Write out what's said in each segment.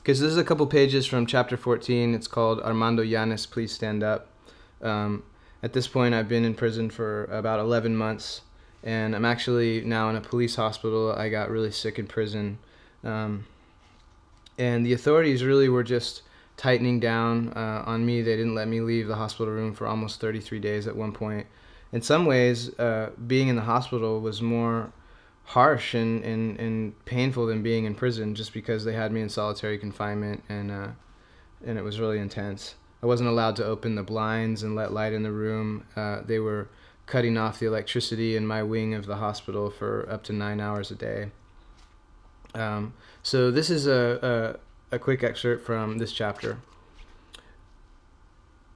Because this is a couple pages from chapter 14. It's called Armando Llanes, Please Stand Up. At this point, I've been in prison for about 11 months, and I'm actually now in a police hospital. I got really sick in prison, and the authorities really were just tightening down on me. They didn't let me leave the hospital room for almost 33 days at one point. In some ways, being in the hospital was more harsh and painful than being in prison, just because they had me in solitary confinement, and it was really intense. I wasn't allowed to open the blinds and let light in the room. They were cutting off the electricity in my wing of the hospital for up to 9 hours a day. So this is a quick excerpt from this chapter.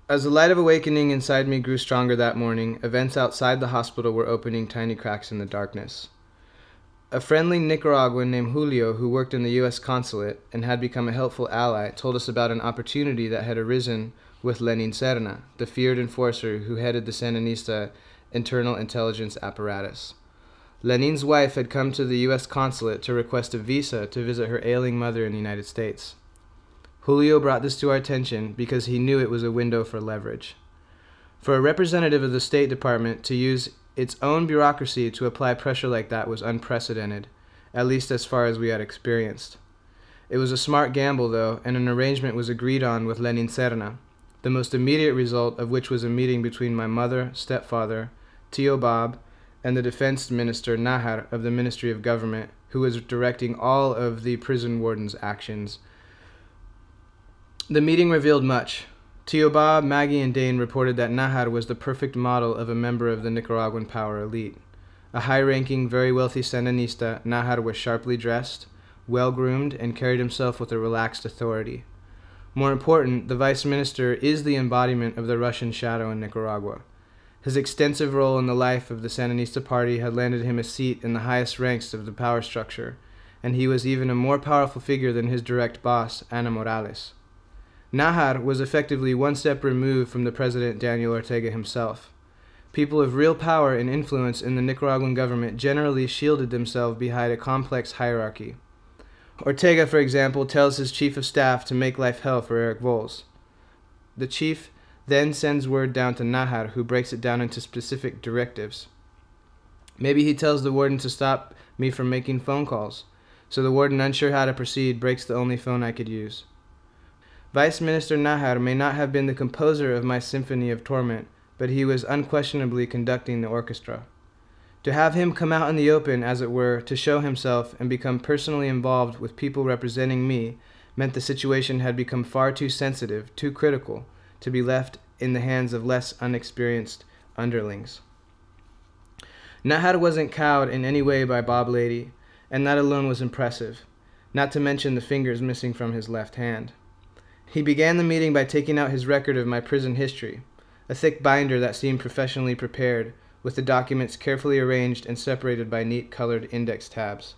As the light of awakening inside me grew stronger that morning, events outside the hospital were opening tiny cracks in the darkness. A friendly Nicaraguan named Julio, who worked in the U.S. consulate and had become a helpful ally, told us about an opportunity that had arisen with Lenin Serna, the feared enforcer who headed the Sandinista internal intelligence apparatus. Lenin's wife had come to the U.S. consulate to request a visa to visit her ailing mother in the United States. Julio brought this to our attention because he knew it was a window for leverage. For a representative of the State Department to use its own bureaucracy to apply pressure like that was unprecedented, at least as far as we had experienced. It was a smart gamble, though, and an arrangement was agreed on with Lenin Serna, the most immediate result of which was a meeting between my mother, stepfather, Tio Bob, and the defense minister Nahar of the Ministry of Government, who was directing all of the prison warden's actions. The meeting revealed much. Tio Bob, Maggie, and Dane reported that Nahar was the perfect model of a member of the Nicaraguan power elite. A high-ranking, very wealthy Sandinista, Nahar was sharply dressed, well-groomed, and carried himself with a relaxed authority. More important, the vice minister is the embodiment of the Russian shadow in Nicaragua. His extensive role in the life of the Sandinista party had landed him a seat in the highest ranks of the power structure, and he was even a more powerful figure than his direct boss, Ana Morales. Nahar was effectively one step removed from the President Daniel Ortega himself. People of real power and influence in the Nicaraguan government generally shielded themselves behind a complex hierarchy. Ortega, for example, tells his chief of staff to make life hell for Eric Volz. The chief then sends word down to Nahar, who breaks it down into specific directives. Maybe he tells the warden to stop me from making phone calls, so the warden, unsure how to proceed, breaks the only phone I could use. Vice Minister Nahar may not have been the composer of my symphony of torment, but he was unquestionably conducting the orchestra. To have him come out in the open, as it were, to show himself and become personally involved with people representing me, meant the situation had become far too sensitive, too critical, to be left in the hands of less unexperienced underlings. Nahar wasn't cowed in any way by Bob Lady, and that alone was impressive, not to mention the fingers missing from his left hand. He began the meeting by taking out his record of my prison history, a thick binder that seemed professionally prepared, with the documents carefully arranged and separated by neat colored index tabs.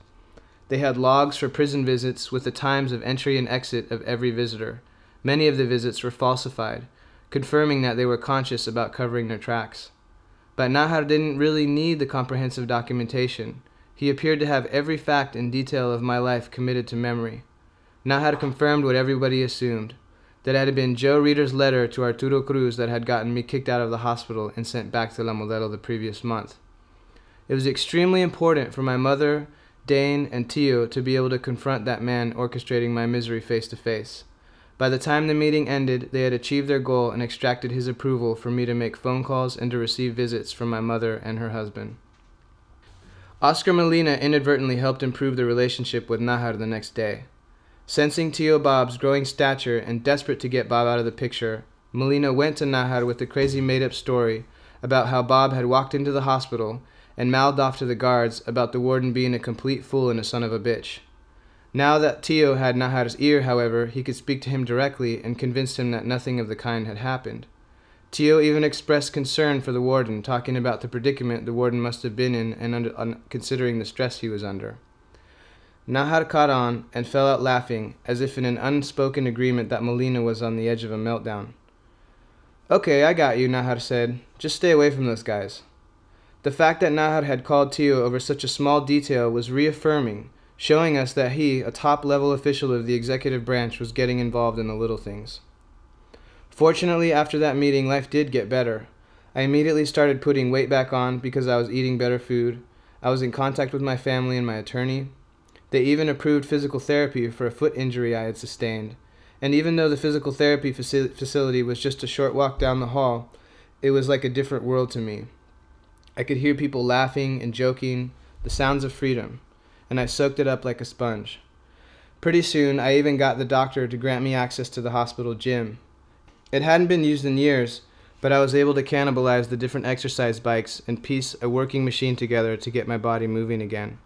They had logs for prison visits with the times of entry and exit of every visitor. Many of the visits were falsified, confirming that they were conscious about covering their tracks. But Nahar didn't really need the comprehensive documentation. He appeared to have every fact and detail of my life committed to memory. Nahar confirmed what everybody assumed, that it had been Joe Reeder's letter to Arturo Cruz that had gotten me kicked out of the hospital and sent back to La Modelo the previous month. It was extremely important for my mother, Dane, and Tio to be able to confront that man orchestrating my misery face to face. By the time the meeting ended, they had achieved their goal and extracted his approval for me to make phone calls and to receive visits from my mother and her husband. Oscar Molina inadvertently helped improve the relationship with Nahar the next day. Sensing Tio Bob's growing stature and desperate to get Bob out of the picture, Molina went to Nahar with the crazy made-up story about how Bob had walked into the hospital and mouthed off to the guards about the warden being a complete fool and a son of a bitch. Now that Tio had Nahar's ear, however, he could speak to him directly and convinced him that nothing of the kind had happened. Tio even expressed concern for the warden, talking about the predicament the warden must have been in and considering the stress he was under. Nahar caught on and fell out laughing, as if in an unspoken agreement that Molina was on the edge of a meltdown. "Okay, I got you," Nahar said. "Just stay away from those guys." The fact that Nahar had called Tio over such a small detail was reaffirming, showing us that he, a top-level official of the executive branch, was getting involved in the little things. Fortunately, after that meeting, life did get better. I immediately started putting weight back on because I was eating better food. I was in contact with my family and my attorney. They even approved physical therapy for a foot injury I had sustained. And even though the physical therapy facility was just a short walk down the hall, it was like a different world to me. I could hear people laughing and joking, the sounds of freedom, and I soaked it up like a sponge. Pretty soon, I even got the doctor to grant me access to the hospital gym. It hadn't been used in years, but I was able to cannibalize the different exercise bikes and piece a working machine together to get my body moving again.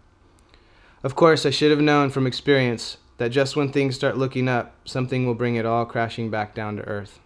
Of course, I should have known from experience that just when things start looking up, something will bring it all crashing back down to earth.